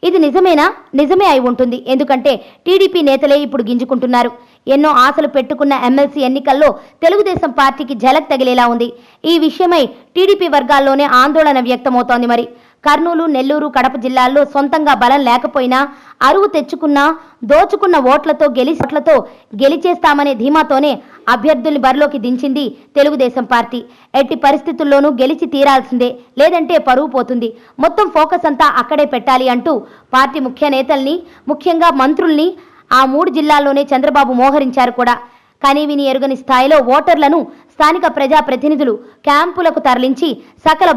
ఇది నిజమేనా? నిజమే అయి ఉంటుంది. ఎందుకంటే టీడీపీ నేతలే ఇప్పుడు గింజుకుంటున్నారు. ఎన్నో ఆశలు పెట్టుకున్న ఎమ్మెల్సీ ఎన్నికల్లో తెలుగుదేశం పార్టీకి ఝలక్ తగిలేలా ఉంది. ఈ విషయమై టీడీపీ వర్గాల్లోనే ఆందోళన వ్యక్తమవుతోంది. మరి కర్నూలు, నెల్లూరు, కడప జిల్లాల్లో సొంతంగా బలం లేకపోయినా అరువు తెచ్చుకున్న దోచుకున్న ఓట్లతో గెలిచేస్తామనే ధీమాతోనే అభ్యర్థుల్ని బరిలోకి దించింది తెలుగుదేశం పార్టీ. ఎట్టి పరిస్థితుల్లోనూ గెలిచి తీరాల్సిందే, లేదంటే పరువు పోతుంది. మొత్తం ఫోకస్ అంతా అక్కడే పెట్టాలి అంటూ పార్టీ ముఖ్య నేతల్ని, ముఖ్యంగా మంత్రుల్ని ఆ 3 జిల్లాల్లోనే చంద్రబాబు మోహరించారు కూడా. కనీవిని ఎరుగని స్థాయిలో ఓటర్లను స్థానిక ప్రజాప్రతినిధులు క్యాంపులకు తరలించి సకల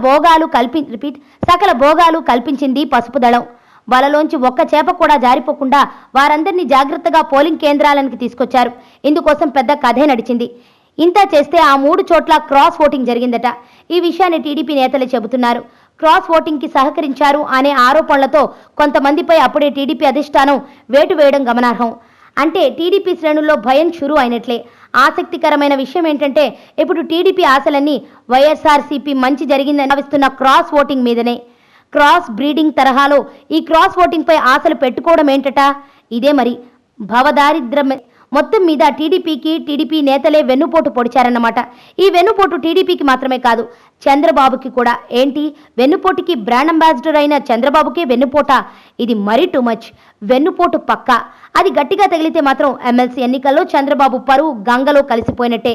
భోగాలు కల్పించింది పసుపు దళం. వలలోంచి ఒక్క చేప కూడా జారిపోకుండా వారందరినీ జాగ్రత్తగా పోలింగ్ కేంద్రాలకు తీసుకొచ్చారు. ఇందుకోసం పెద్ద కథే నడిచింది. ఇంత చేస్తే ఆ 3 చోట్ల క్రాస్ ఓటింగ్ జరిగిందట. ఈ విషయాన్ని టీడీపీ నేతలే చెబుతున్నారు. క్రాస్ ఓటింగ్కి సహకరించారు అనే ఆరోపణలతో కొంతమందిపై అప్పుడే టీడీపీ అధిష్టానం వేటు వేయడం గమనార్హం. అంటే టీడీపీ శ్రేణుల్లో భయం షురూ అయినట్లే. ఆసక్తికరమైన విషయం ఏంటంటే ఇప్పుడు టీడీపీ ఆశలన్నీ వైఎస్ఆర్సీపీ మంచి జరిగిందని భావిస్తున్న క్రాస్ ఓటింగ్ మీదనే. క్రాస్ బ్రీడింగ్ తరహాలో ఈ క్రాస్ ఓటింగ్పై ఆశలు పెట్టుకోవడం ఏంటట? ఇదే మరి భవదారిద్ర్యం. మొత్తం మీద టీడీపీ నేతలే వెన్నుపోటు పొడిచారన్నమాట. ఈ వెన్నుపోటు టీడీపీకి మాత్రమే కాదు, చంద్రబాబుకి కూడా. ఏంటి, వెన్నుపోటుకి బ్రాండ్ అంబాసిడర్ అయిన చంద్రబాబుకే వెన్నుపోట? ఇది మరీ టూ మచ్. వెన్నుపోటు పక్కా. అది గట్టిగా తగిలితే మాత్రం ఎమ్మెల్సీ ఎన్నికల్లో చంద్రబాబు పరువు గంగలో కలిసిపోయినట్టే.